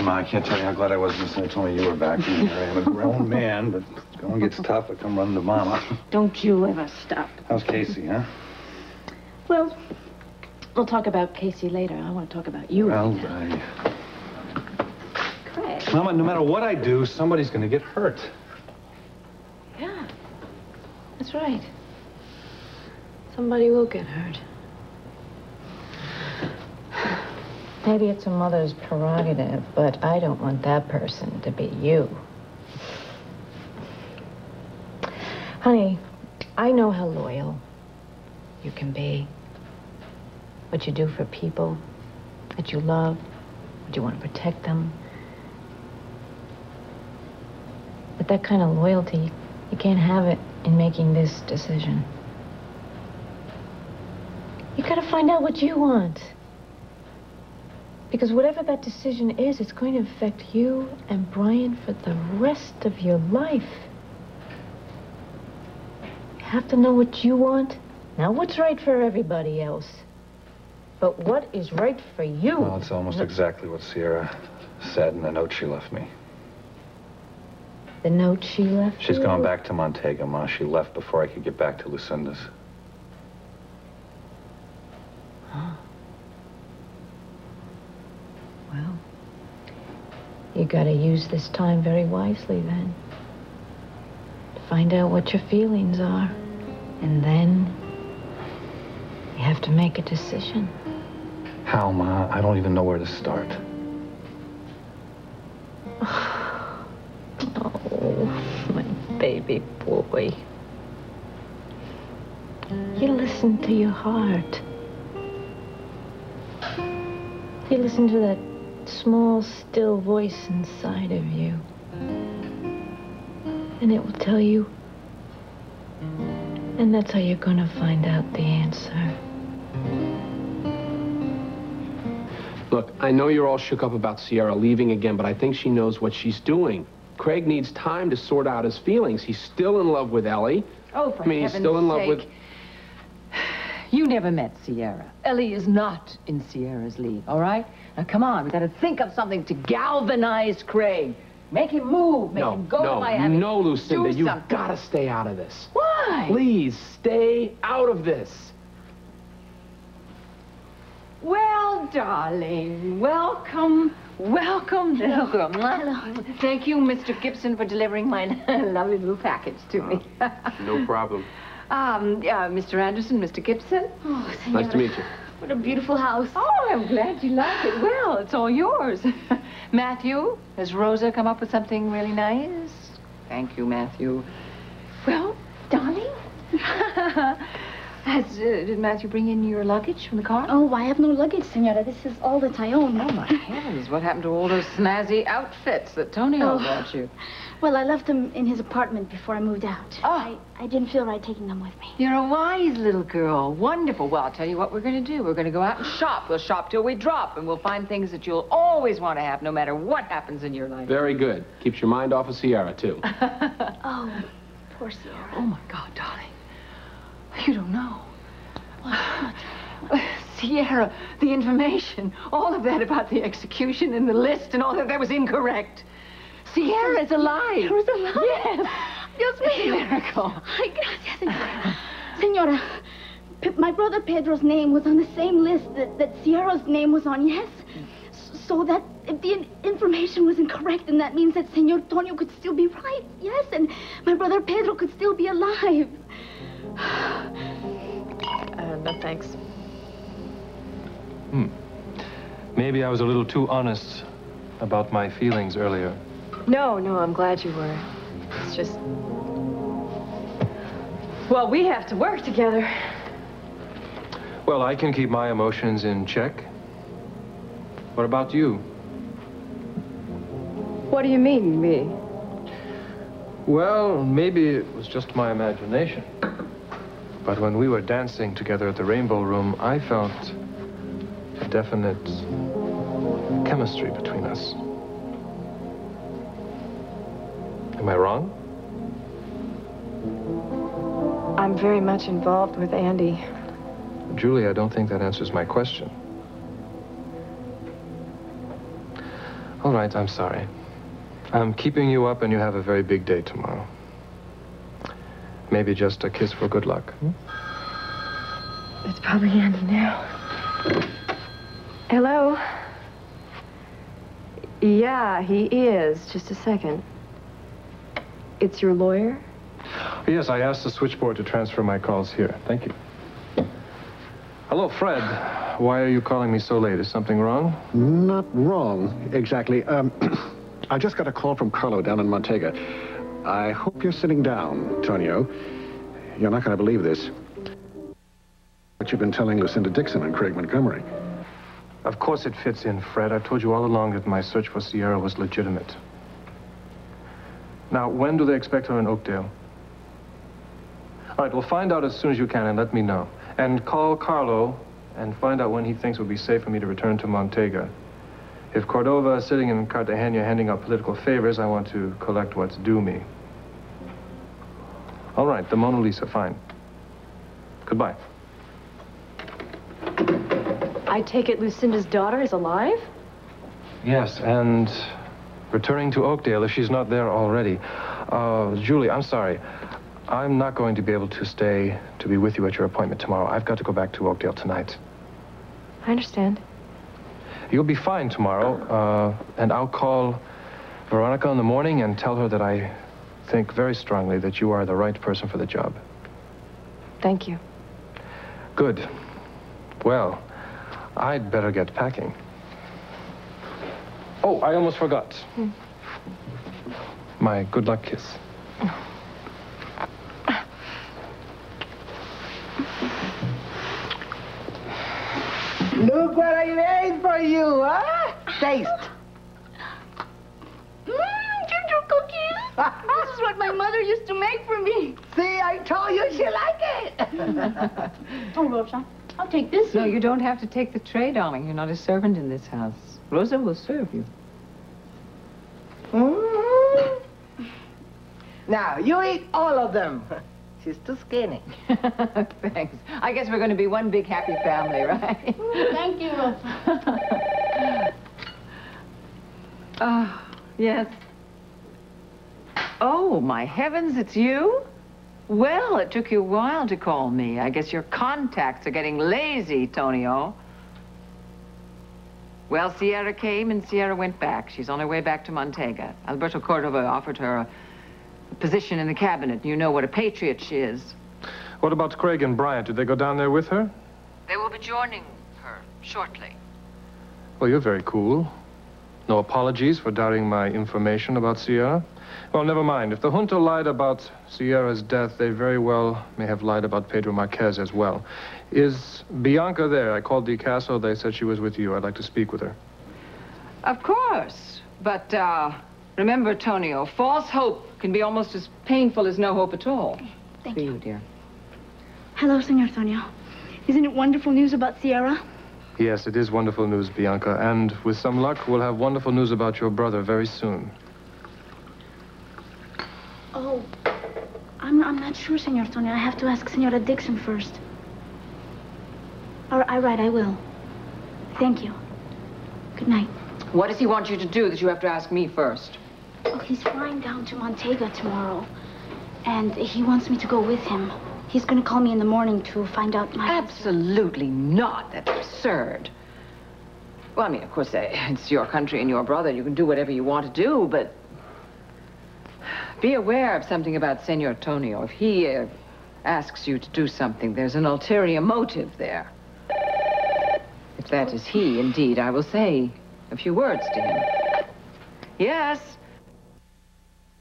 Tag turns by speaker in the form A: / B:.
A: Ma, I can't tell you how glad I was Lucinda told me you were back. Here I am, a grown man, but going gets tough. I come running to Mama.
B: Don't you ever stop.
A: How's Casey, huh?
B: Well, we'll talk about Casey later. I want to talk about you.
A: Well,
B: Craig.
A: Mama, no matter what I do, somebody's going to get hurt.
B: Yeah, that's right. Somebody will get hurt. Maybe it's a mother's prerogative, but I don't want that person to be you. Honey, I know how loyal you can be. What you do for people that you love, that you want to protect them. But that kind of loyalty, you can't have it in making this decision. You gotta find out what you want. Because whatever that decision is, it's going to affect you and Brian for the rest of your life. You have to know what you want, not what's right for everybody else, but what is right for you.
A: Well, it's almost exactly what Sierra said in the note she left me.
B: The note she left
A: She's
B: you?
A: gone back to Montego, Ma. She left before I could get back to Lucinda's.
B: Huh. Well, you gotta use this time very wisely then. To find out what your feelings are. And then you have to make a decision.
A: How, Ma? I don't even know where to start.
B: Oh, my baby boy. You listen to your heart. You listen to that small, still voice inside of you. And it will tell you. And that's how you're gonna find out the answer.
C: Look, I know you're all shook up about Sierra leaving again, but I think she knows what she's doing. Craig needs time to sort out his feelings. He's still in love with Ellie.
D: Oh, for heaven's
C: he's still in love
D: sake.
C: with...
D: You never met Sierra. Ellie is not in Sierra's league, all right? Now, come on, we gotta think of something to galvanize Craig. Make him move, make him go to Miami.
C: No, Lucinda,
D: Do
C: you've
D: something.
C: got to stay out of this.
D: Why?
C: Please, stay out of this.
D: Well, darling, welcome, welcome, little girl. Hello. Thank you, Mr. Gibson, for delivering my lovely little package to me.
C: No problem.
D: Mr. Anderson, Mr. Gibson.
B: Oh,
C: Nice to meet you.
B: What a beautiful house.
D: Oh, I'm glad you like it. Well, it's all yours. Matthew, has Rosa come up with something really nice? Thank you, Matthew. Well, darling, did Matthew bring in your luggage from the car?
E: Oh, I have no luggage, senora. This is all that I own.
D: Oh, my heavens. What happened to all those snazzy outfits that Tonio brought you?
E: Well, I left them in his apartment before I moved out.
D: Oh.
E: I didn't feel right taking them with me.
D: You're a wise little girl. Wonderful. Well, I'll tell you what we're going to do. We're going to go out and shop. We'll shop till we drop, and we'll find things that you'll always want to have, no matter what happens in your life.
C: Very good. Keeps your mind off of Sierra, too.
E: Oh, poor Sierra.
D: Oh, my God, darling. You don't know. Sierra, the information, all of that about the execution and the list and all that was incorrect. Sierra is alive.
E: Sierra's alive?
D: Yes.
E: Dios mío.
D: Miracle.
E: Ay, gracias, senora. Senora, my brother Pedro's name was on the same list that Sierra's name was on, yes? So that if the information was incorrect, then that means that Senor Tonio could still be right, yes? And my brother Pedro could still be alive.
B: No, thanks.
F: Maybe I was a little too honest about my feelings earlier.
B: No, I'm glad you were. It's just... Well, we have to work together.
F: Well, I can keep my emotions in check. What about you?
B: What do you mean, me?
F: Well, maybe it was just my imagination. But when we were dancing together at the Rainbow Room, I felt a definite chemistry between us. Am I wrong?
B: I'm very much involved with Andy.
F: Julie, I don't think that answers my question. All right, I'm sorry. I'm keeping you up and you have a very big day tomorrow. Maybe just a kiss for good luck.
G: It's probably Andy now. Hello? Yeah, he is. Just a second. It's your lawyer?
F: Yes, I asked the switchboard to transfer my calls here. Thank you. Hello, Fred. Why are you calling me so late? Is something wrong?
H: Not wrong, exactly. I just got a call from Carlo down in Montega. I hope you're sitting down, Tonio. You're not going to believe this. What you've been telling Lucinda Dixon and Craig Montgomery.
F: Of course it fits in, Fred. I told you all along that my search for Sierra was legitimate. Now, when do they expect her in Oakdale? All right, well, find out as soon as you can and let me know. And call Carlo and find out when he thinks it would be safe for me to return to Montega. If Cordova is sitting in Cartagena handing out political favors, I want to collect what's due me. All right, the Mona Lisa, fine. Goodbye.
G: I take it Lucinda's daughter is alive?
F: Yes, and returning to Oakdale if she's not there already. Julie, I'm sorry. I'm not going to be able to stay to be with you at your appointment tomorrow. I've got to go back to Oakdale tonight.
G: I understand.
F: You'll be fine tomorrow, and I'll call Veronica in the morning and tell her that I think very strongly that you are the right person for the job.
G: Thank you.
F: Good. Well, I'd better get packing. Oh, I almost forgot. My good luck kiss.
I: Look what I made for you, huh? Taste.
E: Ginger cookies. This is what my mother used to make for me.
I: See, I told you she like it.
E: Oh, Rosa, I'll take this.
D: No, you don't have to take the tray, darling. You're not a servant in this house. Rosa will serve you.
I: Now, you eat all of them. She's too skinny.
D: Thanks. I guess we're going to be one big happy family, right?
E: Thank you, Rosa.
D: Yes. Oh, my heavens, it's you? Well, it took you a while to call me. I guess your contacts are getting lazy, Tonio. Well, Sierra came and Sierra went back. She's on her way back to Montega. Alberto Cordova offered her a position in the cabinet. You know what a patriot she is.
F: What about Craig and Bryant? Did they go down there with her?
D: They will be joining her shortly.
F: Well, you're very cool. No apologies for doubting my information about Sierra. Well, never mind. If the junta lied about Sierra's death, they very well may have lied about Pedro Marquez as well. Is Bianca there? I called the castle. They said she was with you. I'd like to speak with her.
D: Of course. But, remember, Tonio, false hope can be almost as painful as no hope at all.
E: Thank
D: For
E: you.
D: you, dear.
E: Hello, Senor Tonio. Isn't it wonderful news about Sierra?
F: Yes, it is wonderful news, Bianca. And with some luck, we'll have wonderful news about your brother very soon.
E: Oh, I'm not sure, Senor Tonio. I have to ask Senora Dixon first. All right, I will. Thank you. Good night.
D: What does he want you to do that you have to ask me first?
E: Oh, he's flying down to Montega tomorrow. And he wants me to go with him. He's going to call me in the morning to find out my...
D: Absolutely not. That's absurd. Well, I mean, of course, it's your country and your brother. You can do whatever you want to do, but... be aware of something about Senor Tonio. If he asks you to do something, there's an ulterior motive there. If that is he, indeed, I will say a few words to him. Yes,